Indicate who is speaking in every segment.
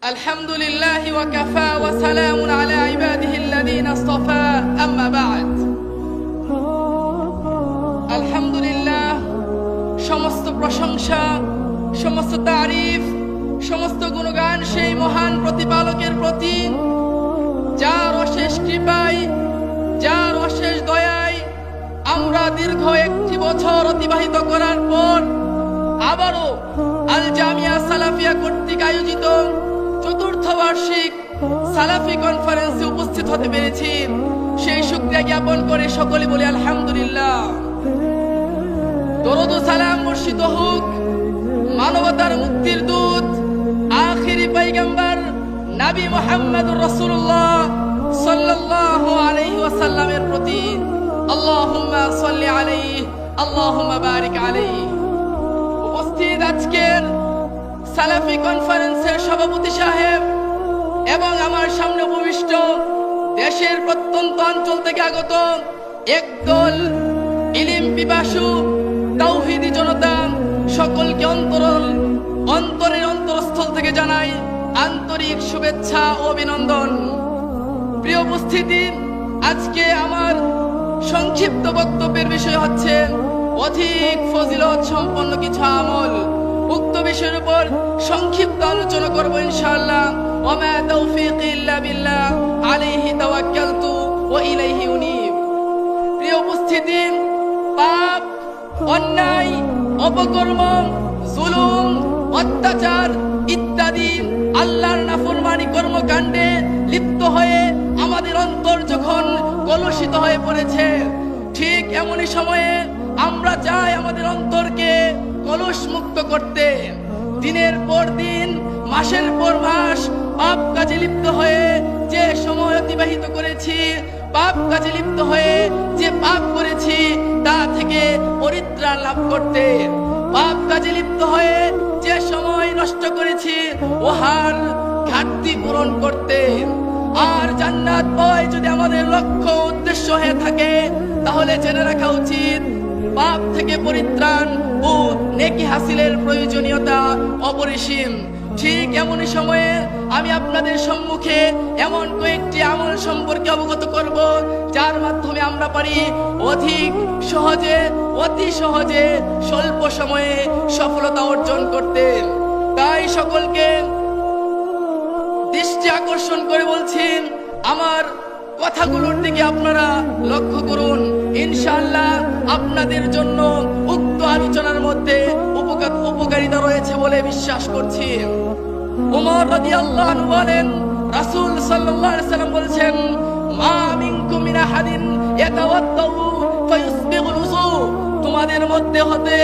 Speaker 1: الحمد لله وكفى وسلام على عباده الذين اصطفى أما بعد الحمد لله সমস্ত প্রশংসা সমস্ত তারিফ সমস্ত গুণগান সেই মহান প্রতিপালকের প্রতি যার অশেষ কৃপায় যার অশেষ দয়ায় আমরা দীর্ঘ একটি বছর অতিবাহিত করার পর আবারও আল জামিয়া সালাফিয়া কর্তৃক আয়োজিত চতুর্থ বার্ষিক সালাফি কনফারেন্সে উপস্থিত হতে পেরেছি। সেই শুকরিয়া জ্ঞাপন করে সকলে বলি আলহামদুলিল্লাহ। দরুদ ও সালাম বর্ষিত হোক মানবতার মুক্তির দূত আখিরি পয়গম্বর নবী মুহাম্মদুর রাসূলুল্লাহ সাল্লাল্লাহু আলাইহি ওয়াসাল্লামের প্রতি। আল্লাহুম্মা সাল্লি আলাইহি আল্লাহুম্মা বারিক আলাইহি। উপস্থিত আজকের সালাফি কনফারেন্সের সভাপতি সাহেব এবং আমার সামনে উপবিষ্ট দেশের প্রত্যন্ত অঞ্চল থেকে আগত একদল ইলম পিপাসু তাওহীদি জনতা, সকলকে অন্তরের অন্তরস্থল থেকে জানাই আন্তরিক শুভেচ্ছা ও অভিনন্দন। প্রিয় উপস্থিতি, আজকে আমার সংক্ষিপ্ত বক্তব্যের বিষয় হচ্ছে অধিক ফজিলত সম্পন্ন কিছু আমল। উক্ত বিষয়ের উপর সংক্ষিপ্ত আলোচনা করব ইনশাআল্লাহ। ওয়া তাওফীকি ইল্লা বিল্লাহ আলাইহি তাওয়াক্কালতু ওয়া ইলাইহি উনীব। প্রিয় উপস্থিতি, পাপ, অন্যায়, অপকর্ম, জুলুম, অত্যাচার ইত্যাদি আল্লাহর নাফরমানি কর্মকাণ্ডে লিপ্ত হয়ে আমাদের অন্তর যখন কলুষিত হয়ে পড়েছে, ঠিক এমনই সময়ে আমরা চাই আমাদের অন্তরকে কলুষ মুক্ত করতে। দিনের পর দিন, মাসের পর মাস পাপ কাজে লিপ্ত হয়ে যে সময় অতিবাহিত করেছি, পাপ কাজে লিপ্ত হয়ে যে পাপ করেছি তা থেকে পরিত্রাণ লাভ করতে, পাপ কাজে লিপ্ত হয়ে যে সময় নষ্ট করেছি ওহার ঘাটতি পূরণ করতে। আর জান্নাত পাওয়াই যদি আমাদের লক্ষ্য উদ্দেশ্য হয়ে থাকে, তাহলে জেনে রাখা উচিত পাপ থেকে পরিত্রাণ ও নেকি হাসিলের প্রয়োজনীয়তা অপরিসীম। ঠিক এমনই সময়ে আমি আপনাদের সম্মুখে এমন কয়েকটি আমল সম্পর্কে অবগত করব, যার মাধ্যমে আমরা পারি অধিক সহজে, অতি সহজে, স্বল্প সময়ে সফলতা অর্জন করতে। তাই সকলকে দৃষ্টি আকর্ষণ করে বলছি, আমার কথাগুলোর দিকে আপনারা লক্ষ্য করুন। ইনশাআল্লাহ আপনাদের জন্য উক্ত আলোচনার মধ্যে উপকারিতা রয়েছে বলে বিশ্বাস করছি। ওমর রাদিয়াল্লাহু আনহু বলেন, রাসূল সাল্লাল্লাহু আলাইহি ওয়াসাল্লাম বলেছেন, মা মিনকুম মিন আহাদিন ইয়াতাওয়াদ্দাউ ফায়ুসবিগুল উযু। তোমাদের মধ্যে হতে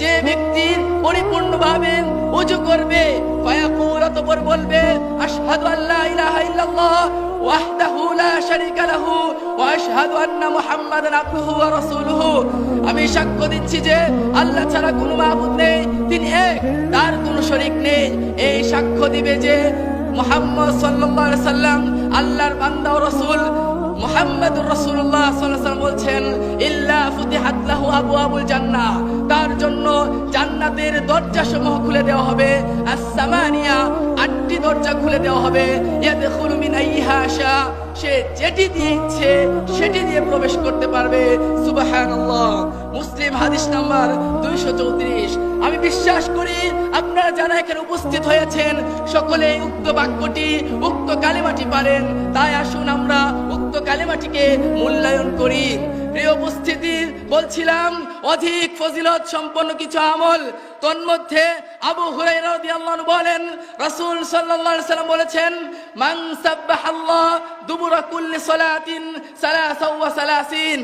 Speaker 1: যে ব্যক্তি পরিপূর্ণভাবে ওযু করবে, ফায়াকুল, অতঃপর বলবে, আশহাদু আল্লা ইলাহা ইল্লাল্লাহ ওয়াহদাহু লা শারীকা লাহু ওয়া আশহাদু আন্না মুহাম্মাদান আবদুহু ওয়া রাসূলুহু। আমি সাক্ষ্য দিচ্ছি যে আল্লাহ ছাড়া কোনো মাবুদ নেই, তিনি এক, তার কোনো শরীক নেই। এই সাক্ষ্য দিবে যে মুহাম্মদ সাল্লাল্লাহু আলাইহি সাল্লাম আল্লাহর বান্দা ও রাসূল। মুহাম্মাদুর রাসূলুল্লাহ সাল্লাল্লাহু আলাইহি ওয়াসাল্লাম বলছেন, ইল্লা ফুতিহাত লাহু আবওয়াবুল জান্নাহ। তার জন্য জান্নাতের দরজাসমূহ খুলে দেওয়া হবে। আস-সামানিয়া, 8টি দরজা খুলে দেওয়া হবে। ইয়াদখুলু মিন আইয়িহা শা, সে যেটি দিয়ে ইচ্ছে সেটি দিয়ে প্রবেশ করতে পারবে। সুবহানাল্লাহ। মুসলিম হাদিস নাম্বার 234। আমি বিশ্বাস করি আপনারা যারা এখানে উপস্থিত হয়েছেন সকলে উক্ত বাক্যটি, উক্ত কালেমাটি পারেন। তাই আসুন আমরা উক্ত কালেমাটিকে মূল্যায়ন করি। প্রিয় উপস্থিতি, বলছিলাম অধিক ফজিলত সম্পন্ন কিছু আমল। তন্মধ্যে আবু হুরায়রা রাদিয়াল্লাহু আনহু বলেন, রাসূল সাল্লাল্লাহু আলাইহি ওয়াসাল্লাম বলেছেন, মান সাব্বাহাল্লাহ দুবুরা কুল্লি সালাতিন সালাসা ওয়া সালাসিন।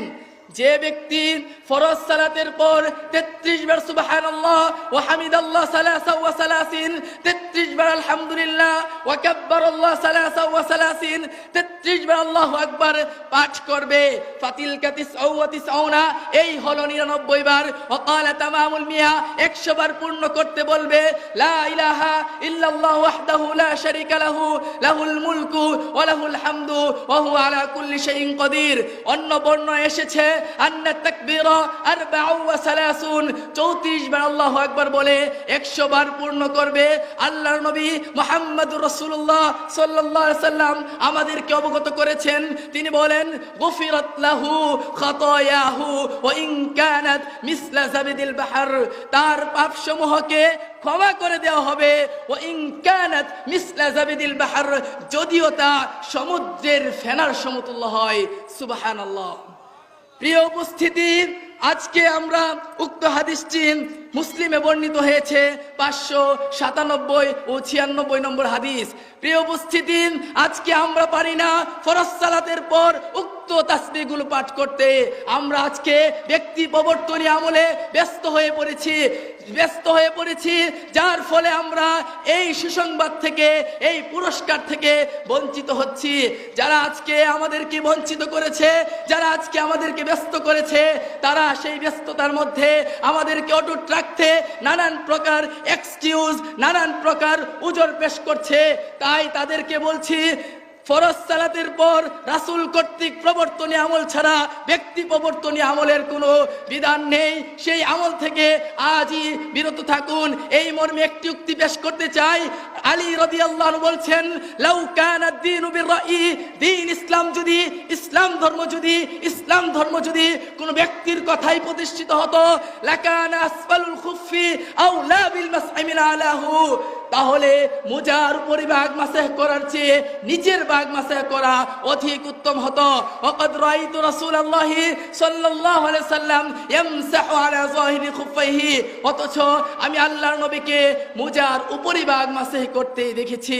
Speaker 1: যে ব্যক্তি ফরজ সালাতের পর 33 বার সুবহানাল্লাহ ওয়া হামিদাল্লাহ সালাসা ওয়া সালাসিন, 33 বার আলহামদুলিল্লাহ ওয়া কাব্বারাল্লাহ সালাসা ওয়া সালাসিন, 33 বার আল্লাহু আকবার পাঠ করবে, ফাতিলকা তিসআ ওয়া তিসআউনা, এই হলো 99 বার। ওয়া ক্বালা তামামুল মিয়া, 100 বার পূর্ণ করতে বলবে, লা ইলাহা ইল্লাল্লাহ ওয়াহদাহু লা শারীকা লাহু লাহুল মুলকু ওয়া লাহুল হামদু ওয়া হুয়া আলা কুল্লি শাইইন কাদির। অন্য বর্ণনায় এসেছে আন্না তাকবীরা 34 34 বার আল্লাহু আকবার বলে 100 বার পূর্ণ করবে। আল্লাহর নবী মুহাম্মদুর রাসূলুল্লাহ সাল্লাল্লাহু আলাইহি সাল্লাম আমাদেরকে অবগত করেছেন, তিনি বলেন গুফিরাত লাহু খাতায়াহু ওয়া ইন কানাত মিসলা যাবিদিল বাহর, তার পাপসমূহকে ক্ষমা করে দেওয়া হবে। ওয়া ইন কানাত মিসলা যাবিদিল বাহর, যদিও তা সমুদ্রের ফেনার সমতুল্য হয়। সুবহানাল্লাহ। প্রিয় উপস্থিতি, আজকে আমরা উক্ত হাদিসটি মুসলিমে বর্ণিত হয়েছে 597 ও 96 নম্বর হাদিস। প্রিয় উপস্থিতি, আজকে আমরা পারি না ফরজ সালাতের পর উক্ত তাসবিহগুলো পাঠ করতে। আমরা আজকে ব্যক্তি প্রবর্তনী আমলে ব্যস্ত হয়ে পড়েছি, যার ফলে আমরা এই সুসংবাদ থেকে, এই পুরস্কার থেকে বঞ্চিত হচ্ছি। যারা আজকে আমাদেরকে বঞ্চিত করেছে, যারা আজকে আমাদেরকে ব্যস্ত করেছে, তারা সেই ব্যস্ততার মধ্যে আমাদেরকে অটুট রাখতে নানান প্রকার এক্সকিউজ, নানান প্রকার উজর পেশ করছে। তাই তাদেরকে বলছি, ফরজ সালাতের পর রাসূল কর্তৃক প্রবর্তনী আমল ছাড়া ব্যক্তি প্রবর্তনী আমলের কোনো বিধান নেই। সেই আমল থেকে আজই বিরত থাকুন। এই মর্মে একটি উক্তি পেশ করতে চাই। আলী রাদিয়াল্লাহু আনহু বলছেন, লাউ কানা দ্বীনু বির-রাই, দ্বীন ইসলাম ধর্ম যদি কোনো ব্যক্তির কথাই প্রতিষ্ঠিত হতো, লাকানা আসফালুল খুফফি আওলা বিল মাসহি মিন আলাহু, তাহলে মুজার উপরি ভাগ মাসহ করার চেয়ে নিচের ভাগ মাসহ করা অধিক উত্তম হতো। ওয়াকাদ রাআইতু রাসূলুল্লাহি সাল্লাল্লাহু আলাইহি সাল্লাম ইয়ামসাহু আলা যাহিরি খুফাইহি, অথচ আমি আল্লাহর নবীকে মুজার উপরি ভাগ মাসহ করতে দেখেছি।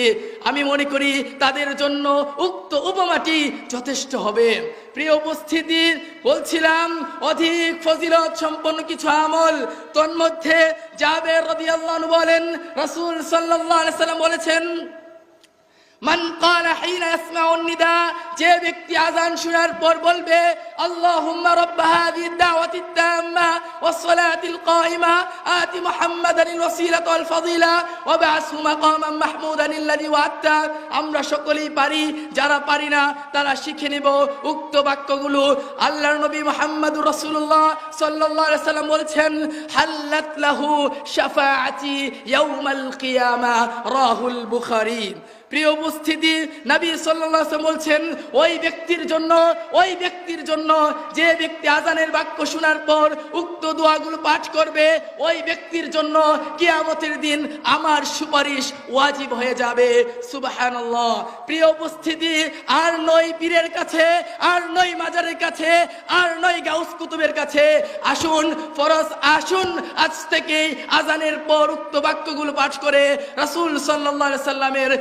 Speaker 1: আমি মনে করি তাদের জন্য উক্ত উপমাটি যথেষ্ট হবে। প্রিয় উপস্থিতি, বলছিলাম অধিক ফজিলত সম্পন্ন কিছু আমল। তন্মধ্যে জাবের রাদিয়াল্লাহু আনহু বলেন, রাসূল সাল্লাল্লাহু আলাইহি সাল্লাম বলেছেন, মান ক্বালা হিনা ইয়াসমাউন নিদা, যে ব্যক্তি আযান শোনার পর বলবে আল্লাহুম্মা রাব্ব হাযিহি দাওয়াতিত তাম্মা ওয়াস সালাতিল কায়িমা আতি মুহাম্মাদানিল ওয়াসিলাতা ওয়াল ফাযিলা ওয়া বা'আসহু মাকামান মাহমুদান আল্লাযী ওয়া'আদতা। আমরা সকলেই পারি, যারা পারি না তারা শিখে নেব উক্ত বাক্যগুলো। আল্লাহর নবী মুহাম্মদুর রাসূলুল্লাহ সাল্লাল্লাহু আলাইহি সাল্লাম বলেছেন, হাল্লাত লাহু শাফাআতি ইয়াউমাল কিয়ামা, রাহুল বুখারী। প্রিয় উপস্থিতি, নবী সাল্লাল্লাহু আলাইহি ওয়াসাল্লাম বলছেন, ওই ব্যক্তির জন্য যে ব্যক্তি আযানের বাক্য শোনার পর উক্ত দোয়াগুলো পাঠ করবে, ওই ব্যক্তির জন্য কিয়ামতের দিন আমার সুপারিশ ওয়াজিব হয়ে যাবে। সুবহানাল্লাহ। প্রিয় উপস্থিতি, আর নয় পীরের কাছে, আর নয় মাজারের কাছে, আর নয় গাউস কুতুবের কাছে, আসুন আজ থেকে আযানের পর উক্ত বাক্যগুলো পাঠ করে রাসূল সাল্লাল্লাহু আলাইহি সাল্লামের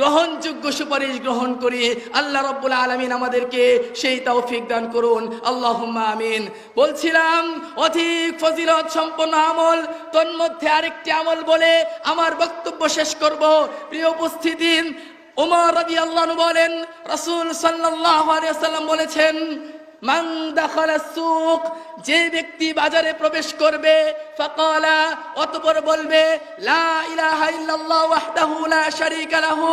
Speaker 1: গ্রহণযোগ্য সুপারিশ গ্রহণ করি। আল্লাহ রাব্বুল আলামিন আমাদেরকে সেই তৌফিক দান করুন, আল্লাহুম্মা আমিন। বলছিলাম অধিক ফজিলত সম্পন্ন আমল, তন্মধ্যে আরেকটি আমল বলে আমার বক্তব্য শেষ করব। প্রিয় উপস্থিতি, ওমর রাদিয়াল্লাহু আনহু বলেন, রাসূল সাল্লাল্লাহু আলাইহি ওয়াসাল্লাম বলেছেন, মান দাখালা সুক, যে ব্যক্তি বাজারে প্রবেশ করবে, ফাকালা, অতঃপর বলবে লা ইলাহা ইল্লাল্লাহ ওয়াহদাহু লা শারীকা লাহু,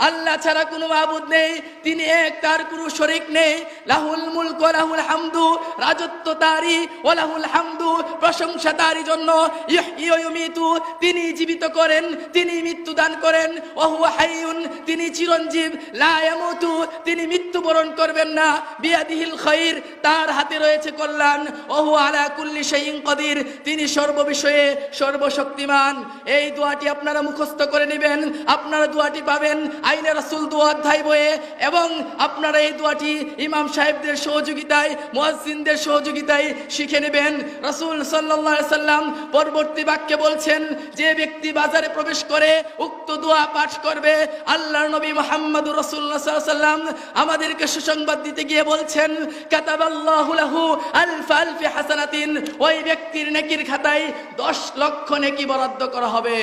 Speaker 1: আল্লাহ ছাড়া কোনো মাবুদ নেই, তিনি এক, তার কোনো শরীক নেই, লাহুল মুলকু ওয়া লাহুল হামদু, রাজত্ব তারই, ওয়া লাহুল হামদু, প্রশংসা তারই জন্য, ইহয়ি ওয়া ইউমিতু, তিনি জীবিত করেন, তিনি মৃত্যু দান করেন, ওয়া হুয়া হাইয়ুন, তিনি চিরঞ্জীব, লা ইয়ামুতু, তিনি মৃত্যুবরণ করবেন না, বিয়াদিহিল খায়র, তার হাতে রয়েছে কল্যাণ, ওয়া হুয়া আলা কুল্লি শাইইন কাদির, তিনি সর্ববিষয়ে সর্বশক্তিমান। এই দোয়াটি আপনারা মুখস্থ করে নেবেন। আপনারা দোয়াটি পাবেন আইনে রাসূল দোয়া অধ্যায় বইয়ে, এবং আপনারা এই দোয়াটি ইমাম সাহেবদের সহযোগিতায়, মুয়াজ্জিনদের সহযোগিতায় শিখে নেবেন। রাসূল সাল্লাল্লাহু আলাইহি সাল্লাম পরবর্তী বাক্যে বলছেন, যে ব্যক্তি বাজারে প্রবেশ করে উক্ত দোয়া পাঠ করবে, আল্লাহর নবী মুহাম্মদুর রাসূলুল্লাহ সাল্লাল্লাহু আলাইহি সাল্লাম আমাদেরকে সুসংবাদ দিতে গিয়ে বলছেন, কাতাবাল্লাহু লাহু আলফা হাসানাতিন, ওই ব্যক্তির নেকির খাতায় 10 লক্ষ নেকি বরাদ্দ করা হবে।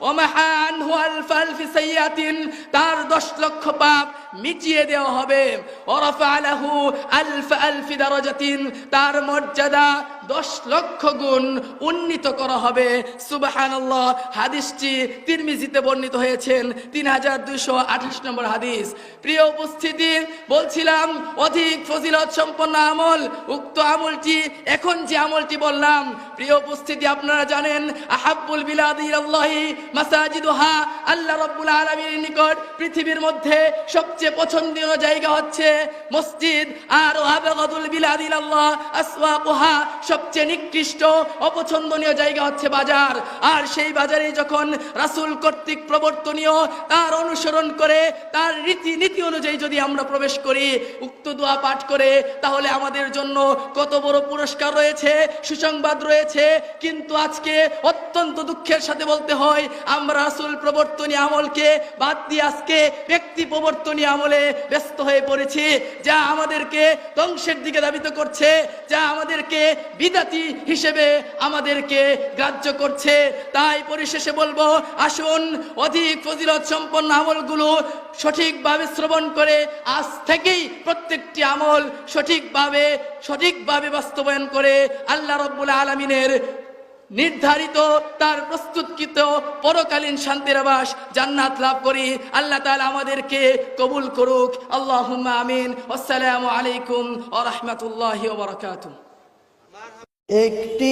Speaker 1: ওমাহা আনহু আলফা সাইয়্যাতিন, তার 10 লক্ষ পাপ মিটিয়ে দেওয়া হবে। ওরাফা লাহু আলফা দারাজাতিন, তার মর্যাদা 10 লক্ষ গুণ উন্নীত করা হবে। সুবহানাল্লাহ। হাদিসটি তিরমিজিতে বর্ণিত হয়েছেন 3228 নম্বর হাদিস। প্রিয় উপস্থিতি, বলছিলাম অধিক ফজিলত সম্পন্ন আমল, উক্ত আমলটি এখন যে আমলটি বললাম, প্রিয় উপস্থিতি আপনারা জানেন আহাব্বুল বিলাদি ইলাল্লাহি মাসাজিদুহা, আল্লাহ রাব্বুল আলামিনের নিকট পৃথিবীর মধ্যে সবচেয়ে পছন্দনীয় জায়গা হচ্ছে মসজিদ, আর আবগাদুল বিলাদি ইলাল্লাহ আসওয়াকুহা, সবচেয়ে নিকৃষ্ট অপছন্দনীয় জায়গা হচ্ছে বাজার। আর সেই বাজারে যখন রাসূল কর্তৃক প্রবর্তনীয় তার অনুসরণ করে তার রীতিনীতি অনুযায়ী যদি আমরা প্রবেশ করি, উক্ত দোয়া পাঠ করে, তাহলে আমাদের জন্য কত বড় পুরস্কার রয়েছে, সুসংবাদ রয়েছে। কিন্তু আজকে অত্যন্ত দুঃখের সাথে বলতে হয়, আমরা রাসূল প্রবর্তনী আমলকে বাদ দিয়ে আজকে ব্যক্তি প্রবর্তনী আমলে ব্যস্ত হয়ে পড়েছি, যা আমাদেরকে ধ্বংসের দিকে ধাবিত করছে, যা আমাদেরকে বিদাতি হিসেবে আমাদেরকে গ্রাহ্য করছে। তাই পরিশেষে বলবো, আসুন অধিক ফজিলত সম্পন্ন আমলগুলো সঠিকভাবে শ্রবণ করে আজ থেকেই প্রত্যেকটি আমল সঠিকভাবে বাস্তবায়ন করে আল্লাহ রাব্বুল আলামিনের নির্ধারিত তার প্রস্তুতকৃত পরকালীন শান্তির আবাস জান্নাত লাভ করি। আল্লাহ তাআলা আমাদেরকে কবুল করুক। আল্লাহুম্মা আমিন। আসসালামু আলাইকুম ওয়া রাহমাতুল্লাহি ওয়া বারাকাতুহু।
Speaker 2: একটি